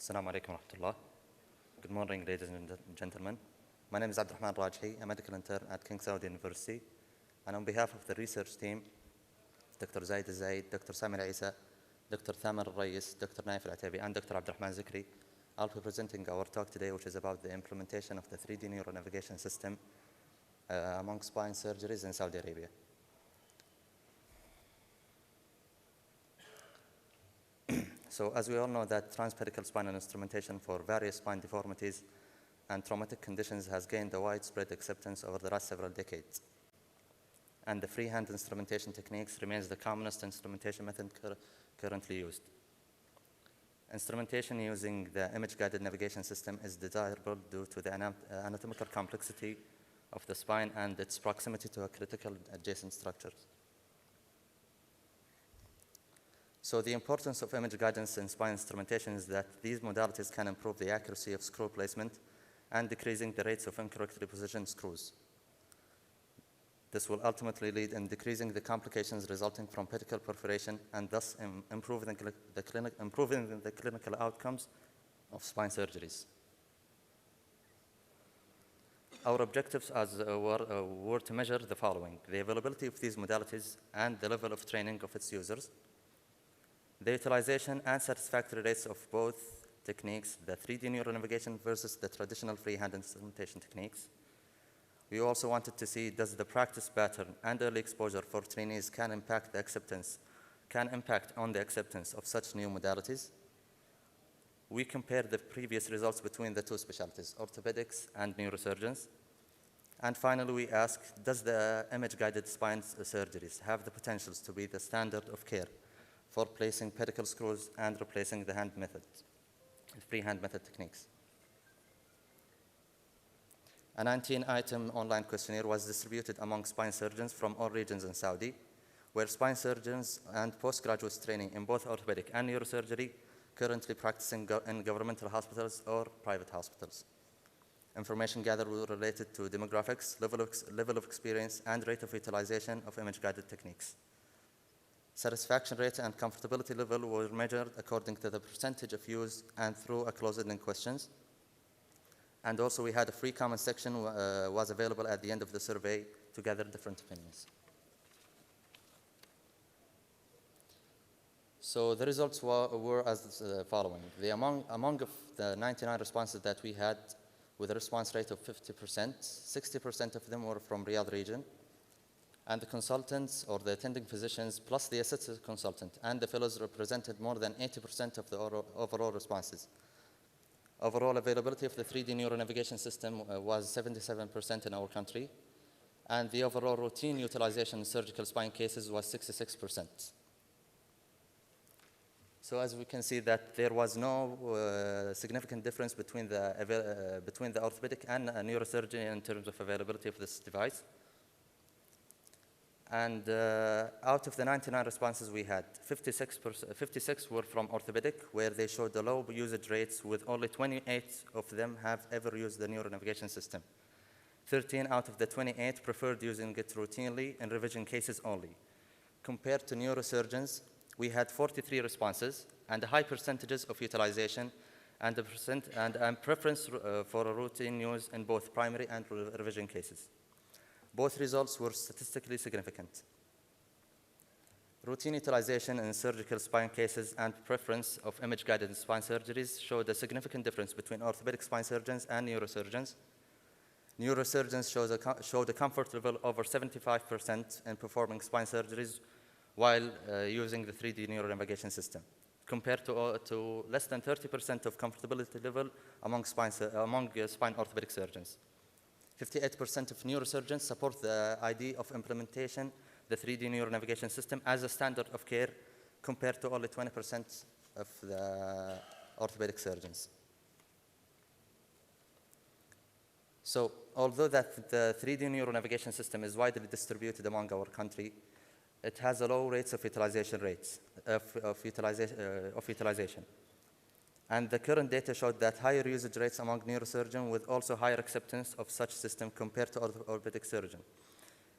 Assalamu alaikum wa rahmatullah. Good morning, ladies and gentlemen. My name is Abdulrahman Alrajhi, a medical intern at King Saud University. And on behalf of the research team, Dr. Zaid Zaid, Dr. Samir Isa, Dr. Thamar Rayis, Dr. Naif Al-Atabi, and Dr. Abdulrahman Zikri, I'll be presenting our talk today, which is about the implementation of the 3D neuronavigation system among spine surgeries in Saudi Arabia. So as we all know that transpedical spinal instrumentation for various spine deformities and traumatic conditions has gained a widespread acceptance over the last several decades. And the freehand instrumentation techniques remains the commonest instrumentation method currently used. Instrumentation using the image-guided navigation system is desirable due to the anatomical complexity of the spine and its proximity to critical adjacent structures. So the importance of image guidance in spine instrumentation is that these modalities can improve the accuracy of screw placement and decreasing the rates of incorrectly positioned screws. This will ultimately lead in decreasing the complications resulting from pedicle perforation and thus improving the clinical outcomes of spine surgeries. Our objectives were to measure the following: the availability of these modalities and the level of training of its users, the utilization and satisfactory rates of both techniques, the 3D neuronavigation versus the traditional freehand instrumentation techniques. We also wanted to see, does the practice pattern and early exposure for trainees can impact on the acceptance of such new modalities? We compared the previous results between the two specialties, orthopedics and neurosurgeons. And finally, we asked, does the image-guided spine surgeries have the potentials to be the standard of care for placing pedicle screws and replacing the freehand method techniques? A 19-item online questionnaire was distributed among spine surgeons from all regions in Saudi, where spine surgeons and postgraduate training in both orthopedic and neurosurgery currently practicing in governmental hospitals or private hospitals. Information gathered were related to demographics, level of experience, and rate of utilization of image-guided techniques. Satisfaction rate and comfortability level were measured according to the percentage of use and through a closed-ending questions. And also we had a free comment section was available at the end of the survey to gather different opinions. So the results were as following. Among of the 99 responses that we had with a response rate of 50%, 60% of them were from Riyadh region. And the consultants or the attending physicians plus the assistant consultant and the fellows represented more than 80% of the overall responses. Overall availability of the 3D neuronavigation system was 77% in our country, and the overall routine utilization in surgical spine cases was 66%. So as we can see that there was no significant difference between the orthopedic and neurosurgery in terms of availability of this device. And out of the 99 responses we had, 56 were from orthopedic, where they showed the low usage rates, with only 28 of them have ever used the neuronavigation system. 13 out of the 28 preferred using it routinely in revision cases only. Compared to neurosurgeons, we had 43 responses and high percentages of utilization and a preference for routine use in both primary and revision cases. Both results were statistically significant. Routine utilization in surgical spine cases and preference of image-guided spine surgeries showed a significant difference between orthopedic spine surgeons and neurosurgeons. Neurosurgeons showed a comfort level over 75% in performing spine surgeries while using the 3D neuronavigation system, compared to less than 30% of comfortability level among spine orthopedic surgeons. 58% of neurosurgeons support the idea of implementation, the 3D neuronavigation system, as a standard of care, compared to only 20% of the orthopedic surgeons. So, although that the 3D neuronavigation system is widely distributed among our country, it has a low rates of utilization. And the current data showed that higher usage rates among neurosurgeons with also higher acceptance of such system compared to orthopedic surgeon.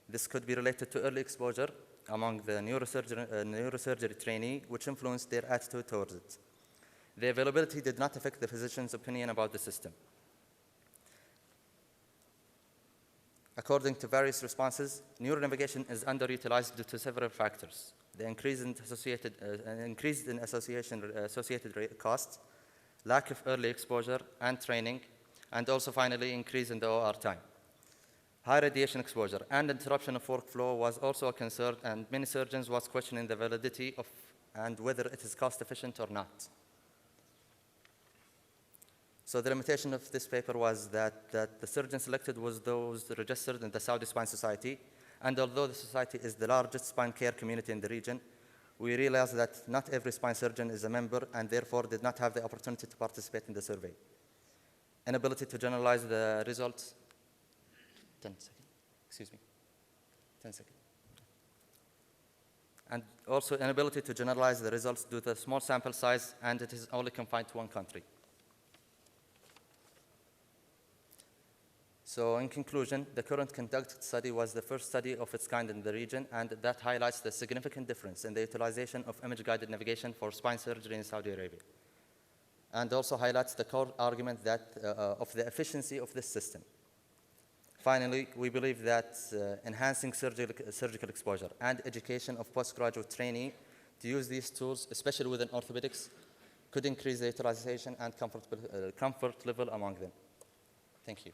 This could be related to early exposure among the neurosurgery trainee, which influenced their attitude towards it. The availability did not affect the physician's opinion about the system. According to various responses, neuronavigation is underutilized due to several factors. The increase in associated costs, lack of early exposure and training, and also finally increase in the OR time. High radiation exposure and interruption of workflow was also a concern, and many surgeons was questioning the validity of and whether it is cost efficient or not. So the limitation of this paper was that the surgeons selected was those registered in the Saudi Spine Society, and although the society is the largest spine care community in the region, we realized that not every spine surgeon is a member and therefore did not have the opportunity to participate in the survey. Inability to generalize the results. 10 seconds. Excuse me. 10 seconds. And also inability to generalize the results due to the small sample size, and it is only confined to one country. So in conclusion, the current conducted study was the first study of its kind in the region, and that highlights the significant difference in the utilization of image-guided navigation for spine surgery in Saudi Arabia, and also highlights the core argument that, of the efficiency of this system. Finally, we believe that enhancing surgical exposure and education of postgraduate trainee to use these tools, especially within orthopedics, could increase the utilization and comfort level among them. Thank you.